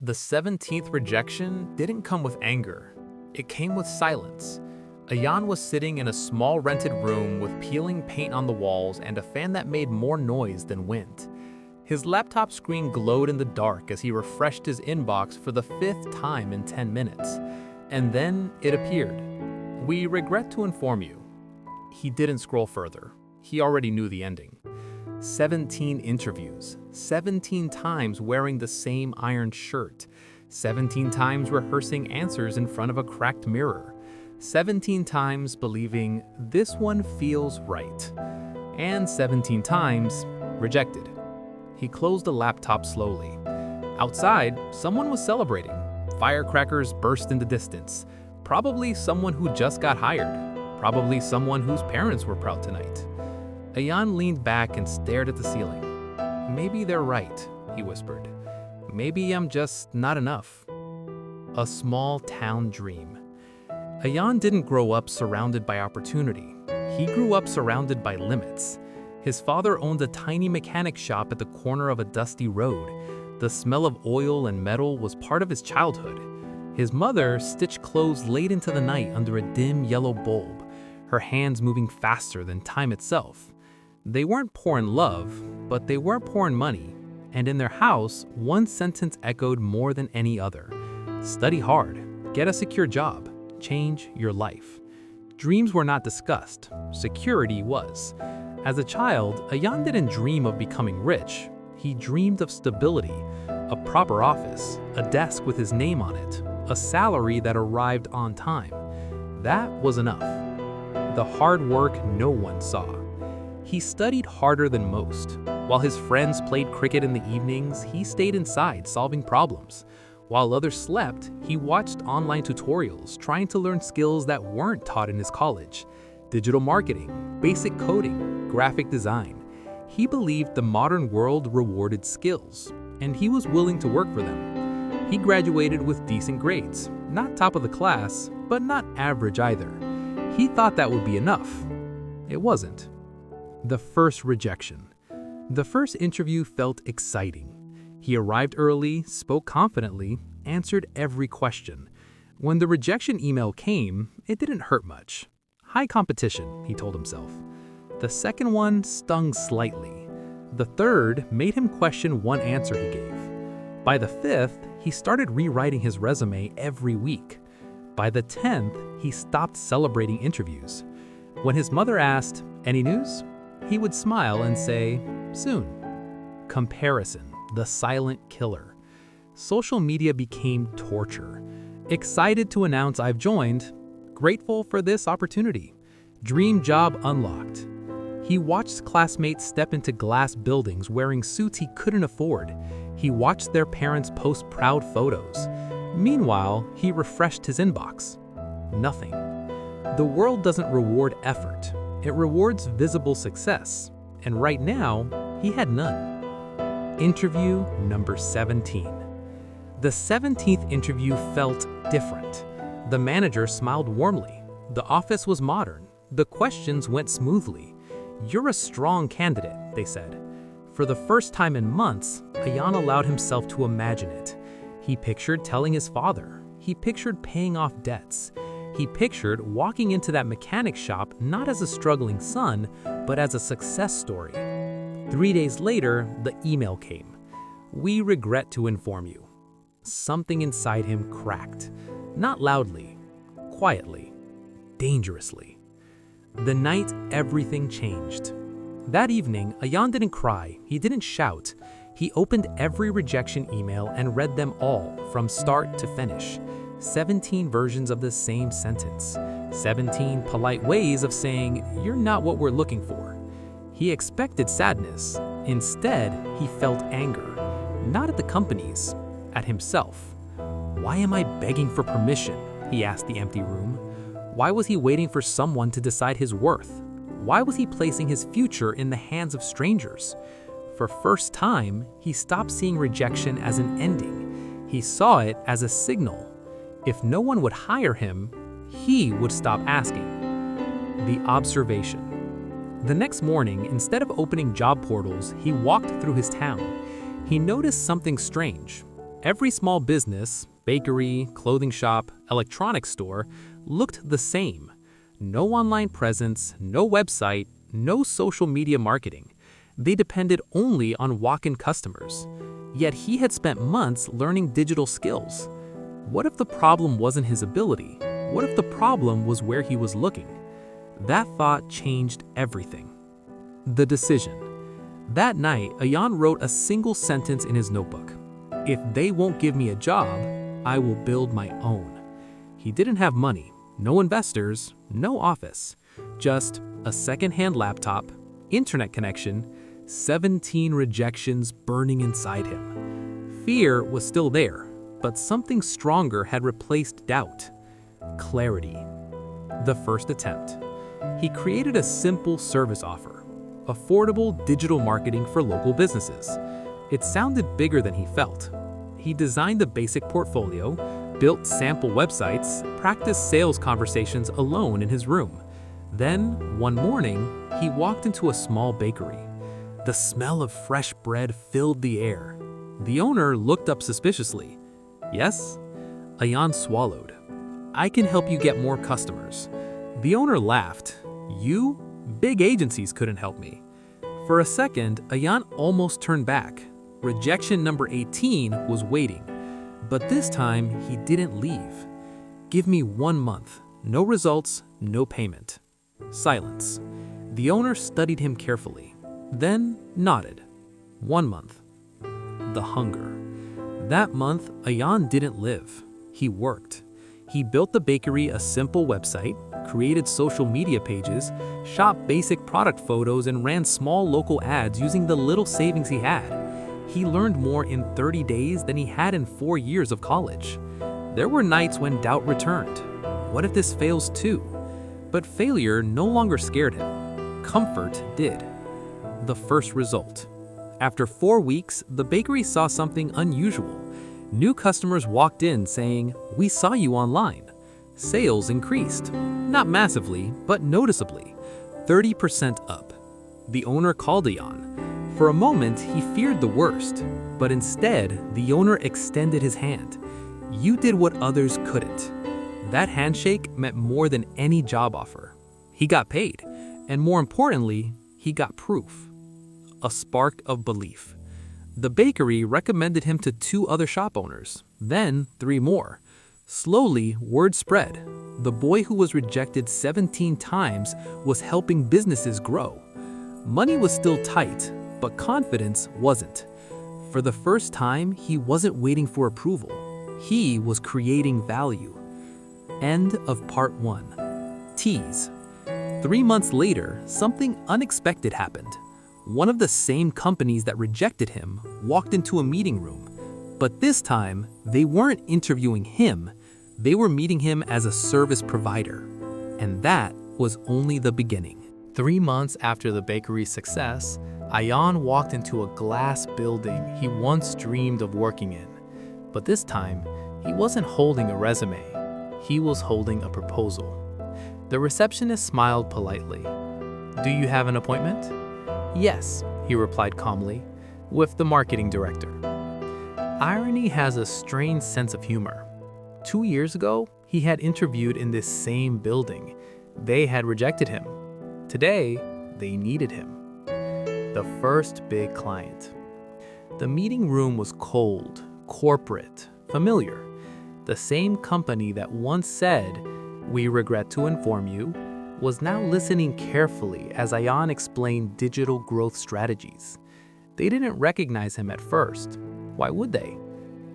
The 17th rejection didn't come with anger. It came with silence. Ayan was sitting in a small rented room with peeling paint on the walls and a fan that made more noise than wind. His laptop screen glowed in the dark as he refreshed his inbox for the 5th time in 10 minutes. And then it appeared. "We regret to inform you." He didn't scroll further. He already knew the ending. 17 interviews, 17 times wearing the same ironed shirt, 17 times rehearsing answers in front of a cracked mirror, 17 times believing this one feels right, and 17 times rejected. He closed the laptop slowly. Outside, someone was celebrating. Firecrackers burst in the distance. Probably someone who just got hired. Probably someone whose parents were proud tonight. Ayan leaned back and stared at the ceiling. "Maybe they're right," he whispered. "Maybe I'm just not enough." A small town dream. Ayan didn't grow up surrounded by opportunity. He grew up surrounded by limits. His father owned a tiny mechanic shop at the corner of a dusty road. The smell of oil and metal was part of his childhood. His mother stitched clothes late into the night under a dim yellow bulb, her hands moving faster than time itself. They weren't poor in love, but they weren't poor in money. And in their house, one sentence echoed more than any other. Study hard, get a secure job, change your life. Dreams were not discussed, security was. As a child, Ayan didn't dream of becoming rich. He dreamed of stability, a proper office, a desk with his name on it, a salary that arrived on time. That was enough. The hard work no one saw. He studied harder than most. While his friends played cricket in the evenings, he stayed inside solving problems. While others slept, he watched online tutorials trying to learn skills that weren't taught in his college. Digital marketing, basic coding, graphic design. He believed the modern world rewarded skills, and he was willing to work for them. He graduated with decent grades, not top of the class, but not average either. He thought that would be enough. It wasn't. The first rejection. The first interview felt exciting. He arrived early, spoke confidently, answered every question. When the rejection email came, it didn't hurt much. High competition, he told himself. The second one stung slightly. The third made him question one answer he gave. By the 5th, he started rewriting his resume every week. By the 10th, he stopped celebrating interviews. When his mother asked, "Any news?" he would smile and say, "Soon." Comparison, the silent killer. Social media became torture. Excited to announce I've joined, grateful for this opportunity. Dream job unlocked. He watched classmates step into glass buildings wearing suits he couldn't afford. He watched their parents post proud photos. Meanwhile, he refreshed his inbox. Nothing. The world doesn't reward effort. It rewards visible success. And right now, he had none. Interview number 17. The 17th interview felt different. The manager smiled warmly. The office was modern. The questions went smoothly. "You're a strong candidate," they said. For the first time in months, Ayan allowed himself to imagine it. He pictured telling his father. He pictured paying off debts. He pictured walking into that mechanic shop not as a struggling son, but as a success story. 3 days later, the email came. "We regret to inform you." Something inside him cracked. Not loudly, quietly, dangerously. The night everything changed. That evening, Ayan didn't cry, he didn't shout. He opened every rejection email and read them all, from start to finish. 17 versions of the same sentence. 17 polite ways of saying, "You're not what we're looking for." He expected sadness. Instead, he felt anger. Not at the companies, at himself. "Why am I begging for permission?" he asked the empty room. Why was he waiting for someone to decide his worth? Why was he placing his future in the hands of strangers? For first time, he stopped seeing rejection as an ending. He saw it as a signal. If no one would hire him, he would stop asking. The observation. The next morning, instead of opening job portals, he walked through his town. He noticed something strange. Every small business, bakery, clothing shop, electronics store, looked the same. No online presence, no website, no social media marketing. They depended only on walk-in customers. Yet he had spent months learning digital skills. What if the problem wasn't his ability? What if the problem was where he was looking? That thought changed everything. The decision. That night, Ayan wrote a single sentence in his notebook. If they won't give me a job, I will build my own. He didn't have money, no investors, no office, just a second-hand laptop, internet connection, 17 rejections burning inside him. Fear was still there, but something stronger had replaced doubt. Clarity. The first attempt. He created a simple service offer, affordable digital marketing for local businesses. It sounded bigger than he felt. He designed a basic portfolio, built sample websites, practiced sales conversations alone in his room. Then, one morning, he walked into a small bakery. The smell of fresh bread filled the air. The owner looked up suspiciously. Yes? Ayan swallowed. I can help you get more customers. The owner laughed. You? Big agencies couldn't help me. For a second, Ayan almost turned back. Rejection number 18 was waiting. But this time, he didn't leave. Give me 1 month. No results, no payment. Silence. The owner studied him carefully, then nodded. 1 month. The hunger. That month, Ayan didn't live. He worked. He built the bakery a simple website, created social media pages, shot basic product photos, and ran small local ads using the little savings he had. He learned more in 30 days than he had in 4 years of college. There were nights when doubt returned. What if this fails too? But failure no longer scared him. Comfort did. The first result. After 4 weeks, the bakery saw something unusual. New customers walked in saying, "We saw you online." Sales increased. Not massively, but noticeably. 30% up. The owner called Ayan. For a moment, he feared the worst, but instead, the owner extended his hand. You did what others couldn't. That handshake meant more than any job offer. He got paid, and more importantly, he got proof. A spark of belief. The bakery recommended him to 2 other shop owners, then 3 more. Slowly, word spread. The boy who was rejected 17 times was helping businesses grow. Money was still tight, but confidence wasn't. For the first time, he wasn't waiting for approval. He was creating value. End of part 1. Tease. 3 months later, something unexpected happened. One of the same companies that rejected him walked into a meeting room. But this time, they weren't interviewing him. They were meeting him as a service provider. And that was only the beginning. 3 months after the bakery's success, Ayan walked into a glass building he once dreamed of working in. But this time, he wasn't holding a resume. He was holding a proposal. The receptionist smiled politely. "Do you have an appointment?" "Yes," he replied calmly, "with the marketing director." Irony has a strange sense of humor. 2 years ago, he had interviewed in this same building. They had rejected him. Today, they needed him. The first big client. The meeting room was cold, corporate, familiar. The same company that once said, "We regret to inform you," was now listening carefully as Ayan explained digital growth strategies. They didn't recognize him at first. Why would they?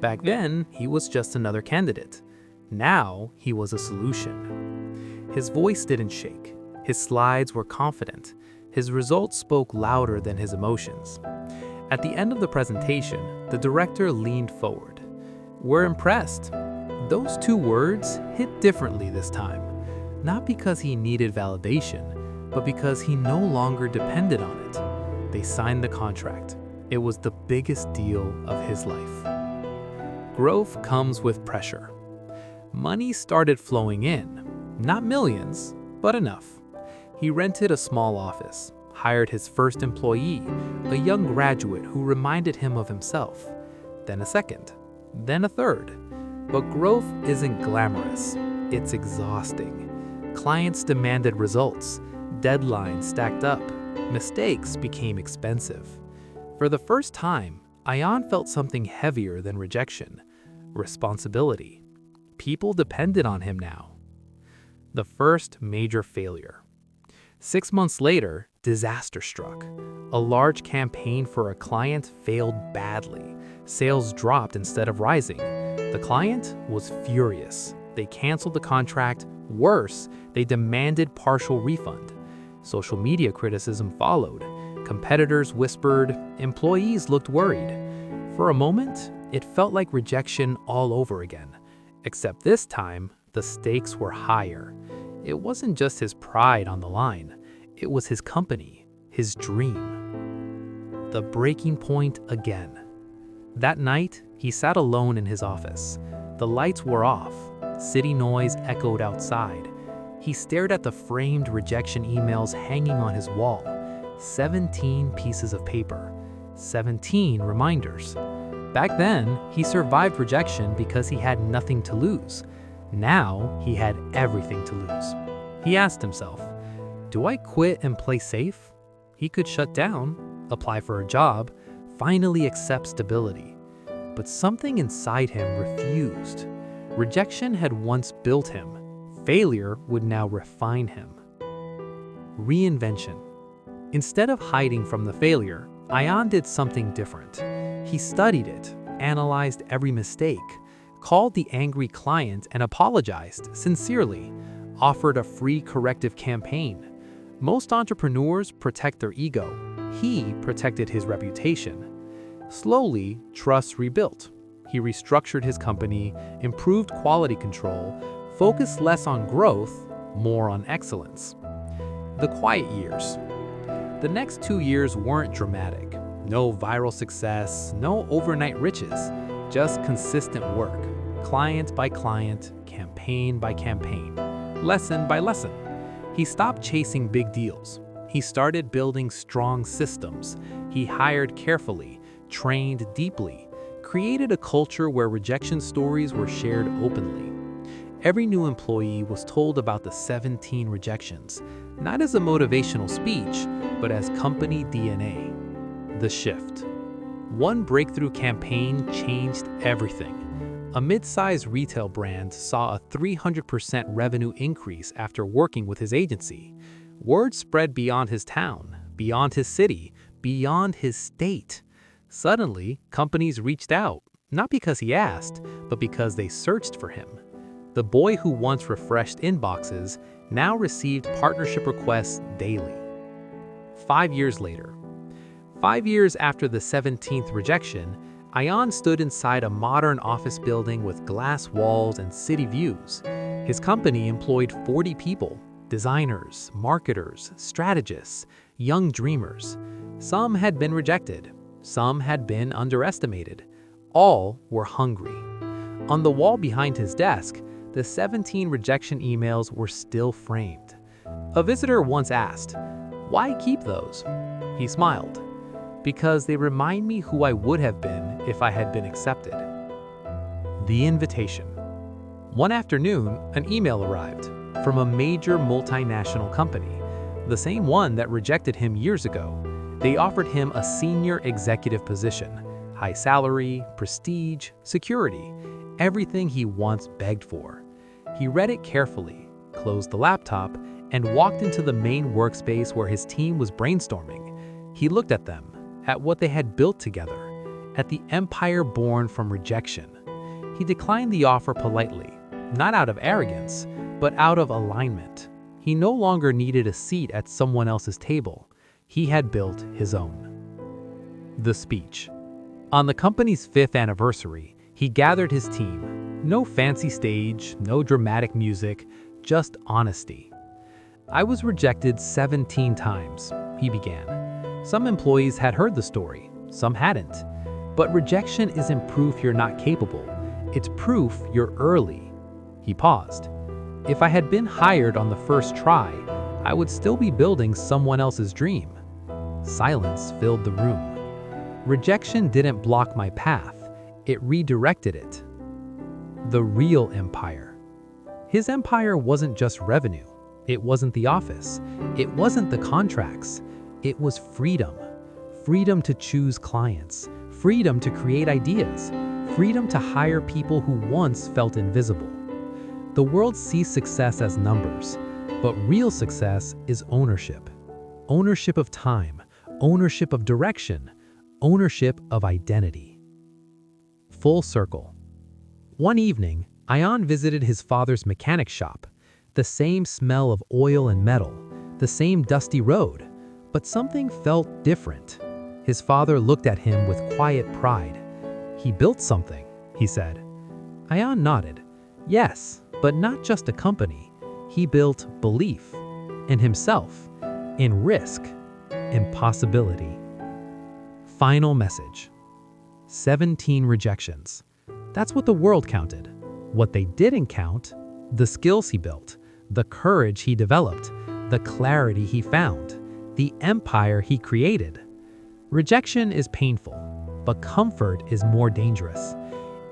Back then, he was just another candidate. Now, he was a solution. His voice didn't shake. His slides were confident. His results spoke louder than his emotions. At the end of the presentation, the director leaned forward. "We're impressed." Those 2 words hit differently this time. Not because he needed validation, but because he no longer depended on it. They signed the contract. It was the biggest deal of his life. Growth comes with pressure. Money started flowing in. Not millions, but enough. He rented a small office, hired his first employee, a young graduate who reminded him of himself. Then a second, then a third. But growth isn't glamorous, it's exhausting. Clients demanded results, deadlines stacked up, mistakes became expensive. For the first time, Ayan felt something heavier than rejection: responsibility. People depended on him now. The first major failure. 6 months later, disaster struck. A large campaign for a client failed badly. Sales dropped instead of rising. The client was furious. They canceled the contract. Worse, they demanded partial refund. Social media criticism followed. Competitors whispered. Employees looked worried. For a moment, it felt like rejection all over again. Except this time, the stakes were higher. It wasn't just his pride on the line. It was his company, his dream. The breaking point again. That night, he sat alone in his office. The lights were off. City noise echoed outside. He stared at the framed rejection emails hanging on his wall. 17 pieces of paper. 17 reminders. Back then, he survived rejection because he had nothing to lose. Now, he had everything to lose. He asked himself, do I quit and play safe? He could shut down, apply for a job, finally accept stability. But something inside him refused. Rejection had once built him. Failure would now refine him. Reinvention. Instead of hiding from the failure, Ayan did something different. He studied it, analyzed every mistake, called the angry client and apologized sincerely, offered a free corrective campaign. Most entrepreneurs protect their ego. He protected his reputation. Slowly, trust rebuilt. He restructured his company, improved quality control, focused less on growth, more on excellence. The quiet years. The next 2 years weren't dramatic. No viral success, no overnight riches, just consistent work, client by client, campaign by campaign, lesson by lesson. He stopped chasing big deals. He started building strong systems. He hired carefully, trained deeply, created a culture where rejection stories were shared openly. Every new employee was told about the 17 rejections, not as a motivational speech, but as company DNA. The shift. One breakthrough campaign changed everything. A mid-sized retail brand saw a 300% revenue increase after working with his agency. Word spread beyond his town, beyond his city, beyond his state. Suddenly, companies reached out, not because he asked, but because they searched for him. The boy who once refreshed inboxes now received partnership requests daily. 5 years later. 5 years after the 17th rejection, Ayan stood inside a modern office building with glass walls and city views. His company employed 40 people, designers, marketers, strategists, young dreamers. Some had been rejected, some had been underestimated. All were hungry. On the wall behind his desk, the 17 rejection emails were still framed. A visitor once asked, "Why keep those?" He smiled. "Because they remind me who I would have been if I had been accepted." The invitation. One afternoon, an email arrived from a major multinational company, the same one that rejected him years ago. They offered him a senior executive position, high salary, prestige, security, everything he once begged for. He read it carefully, closed the laptop, and walked into the main workspace where his team was brainstorming. He looked at them, at what they had built together, at the empire born from rejection. He declined the offer politely, not out of arrogance, but out of alignment. He no longer needed a seat at someone else's table. He had built his own. The speech. On the company's 5th anniversary, he gathered his team. No fancy stage, no dramatic music, just honesty. "I was rejected 17 times, he began. Some employees had heard the story, some hadn't. But rejection isn't proof you're not capable. It's proof you're early." He paused. "If I had been hired on the first try, I would still be building someone else's dream." Silence filled the room. Rejection didn't block my path. It redirected it. The real empire. His empire wasn't just revenue. It wasn't the office. It wasn't the contracts. It was freedom. Freedom to choose clients. Freedom to create ideas. Freedom to hire people who once felt invisible. The world sees success as numbers, but real success is ownership. Ownership of time, ownership of direction, ownership of identity. Full circle. One evening, Ion visited his father's mechanic shop. The same smell of oil and metal, the same dusty road, but something felt different. His father looked at him with quiet pride. "He built something," he said. Ion nodded. Yes, but not just a company. He built belief in himself, in risk, in possibility. Final message. 17 rejections. That's what the world counted. What they didn't count, the skills he built, the courage he developed, the clarity he found, the empire he created. Rejection is painful, but comfort is more dangerous.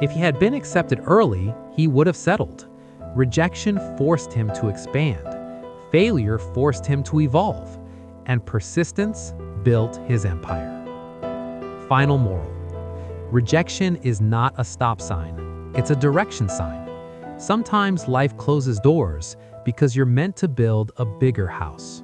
If he had been accepted early, he would have settled. Rejection forced him to expand. Failure forced him to evolve. And persistence built his empire. Final moral. Rejection is not a stop sign. It's a direction sign. Sometimes life closes doors because you're meant to build a bigger house.